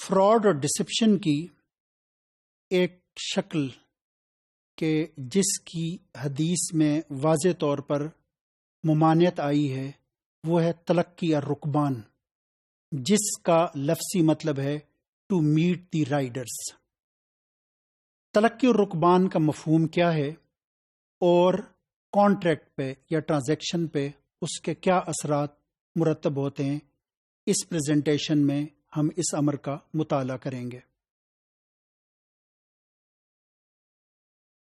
Fraud اور deception کی ایک شکل کہ جس کی حدیث میں واضح طور پر ممانعت آئی ہے وہ ہے تلقی الرکبان، جس کا لفظی مطلب ہے ٹو میٹ دی رائڈرز۔ تلقی الرکبان کا مفہوم کیا ہے اور کانٹریکٹ پہ یا ٹرانزیکشن پہ اس کے کیا اثرات مرتب ہوتے ہیں، اس پریزنٹیشن میں ہم اس امر کا مطالعہ کریں گے۔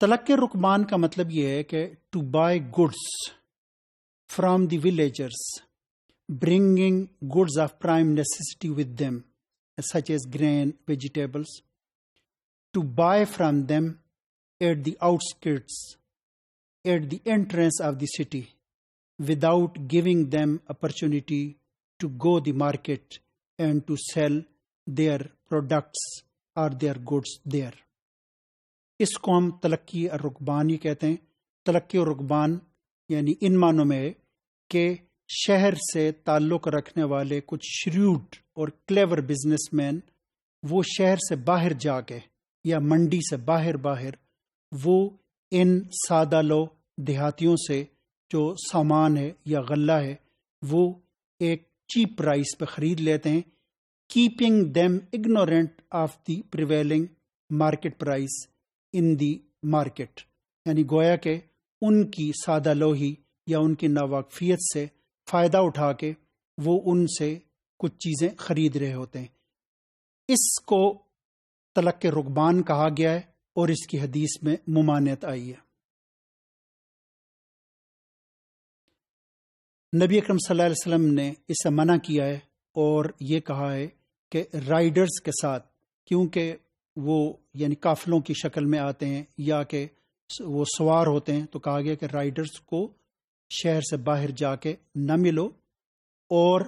تلقی الرکبان کا مطلب یہ ہے کہ to buy goods from the villagers bringing goods of prime necessity with them such as grain, vegetables, to buy from them at the outskirts, at the entrance of the city, without giving them opportunity to go the market and to sell their products or their goods there. اس کو ہم تلقی الرکبان ہی کہتے ہیں۔ تلقی الرکبان یعنی ان معنوں میں ہے کہ شہر سے تعلق رکھنے والے کچھ شریوڈ اور کلیور بزنس مین وہ شہر سے باہر جا کے یا منڈی سے باہر وہ ان سادہ لو دیہاتیوں سے جو سامان ہے یا غلہ ہے وہ ایک چیپ پرائس پہ خرید لیتے ہیں، keeping them ignorant of the prevailing market price in the market, یعنی گویا کہ ان کی سادہ لوہی یا ان کی ناواقفیت سے فائدہ اٹھا کے وہ ان سے کچھ چیزیں خرید رہے ہوتے ہیں۔ اس کو تلقی الرکبان کہا گیا ہے اور اس کی حدیث میں ممانعت آئی ہے۔ نبی اکرم صلی اللہ علیہ وسلم نے اسے منع کیا ہے اور یہ کہا ہے کہ رائڈرز کے ساتھ، کیونکہ وہ یعنی قافلوں کی شکل میں آتے ہیں یا کہ وہ سوار ہوتے ہیں، تو کہا گیا کہ رائڈرز کو شہر سے باہر جا کے نہ ملو، اور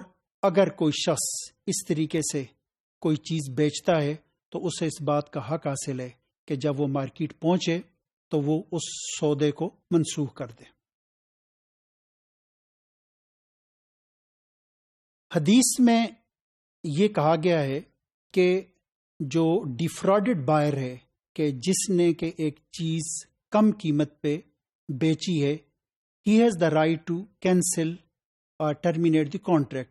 اگر کوئی شخص اس طریقے سے کوئی چیز بیچتا ہے تو اسے اس بات کا حق حاصل ہے کہ جب وہ مارکیٹ پہنچے تو وہ اس سودے کو منسوخ کر دے۔ حدیث میں یہ کہا گیا ہے کہ جو ڈیفراڈڈ بائر ہے کہ جس نے کہ ایک چیز کم قیمت پہ بیچی ہے، he has the right to cancel or terminate the contract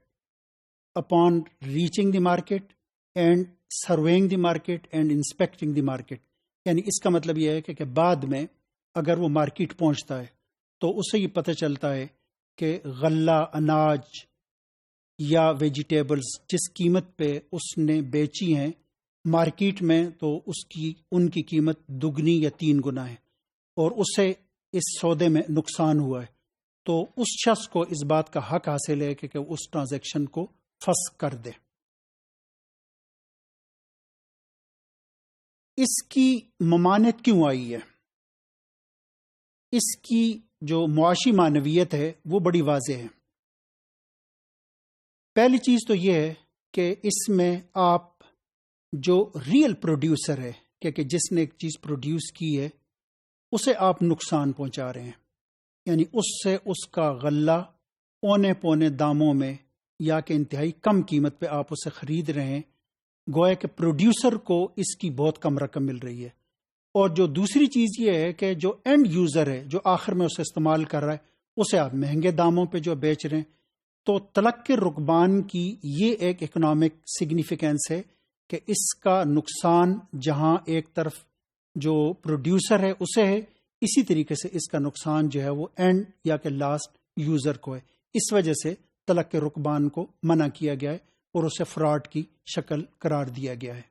upon reaching the market and surveying the market and inspecting the market. یعنی اس کا مطلب یہ ہے کہ بعد میں اگر وہ مارکیٹ پہنچتا ہے تو اسے یہ پتہ چلتا ہے کہ غلہ، اناج یا ویجیٹیبلز جس قیمت پہ اس نے بیچی ہیں مارکیٹ میں تو ان کی قیمت دگنی یا 3 گنا ہے اور اسے اس سودے میں نقصان ہوا ہے، تو اس شخص کو اس بات کا حق حاصل ہے کہ اس ٹرانزیکشن کو فسخ کر دے۔ اس کی ممانعت کیوں آئی ہے؟ اس کی جو معاشی معنویت ہے وہ بڑی واضح ہے۔ پہلی چیز تو یہ ہے کہ اس میں آپ جو ریئل پروڈیوسر ہے کہ جس نے ایک چیز پروڈیوس کی ہے اسے آپ نقصان پہنچا رہے ہیں، یعنی اس سے اس کا غلہ اونے پونے داموں میں یا کہ انتہائی کم قیمت پہ آپ اسے خرید رہے ہیں، گویا کہ پروڈیوسر کو اس کی بہت کم رقم مل رہی ہے۔ اور جو دوسری چیز یہ ہے کہ جو اینڈ یوزر ہے جو آخر میں اسے استعمال کر رہا ہے اسے آپ مہنگے داموں پہ جو بیچ رہے ہیں، تو تلقی الرکبان کی یہ ایک اکنامک سگنیفیکینس ہے کہ اس کا نقصان جہاں ایک طرف جو پروڈیوسر ہے اسے ہے، اسی طریقے سے اس کا نقصان جو ہے وہ اینڈ یا کہ لاسٹ یوزر کو ہے۔ اس وجہ سے تلقی الرکبان کو منع کیا گیا ہے اور اسے فراڈ کی شکل قرار دیا گیا ہے۔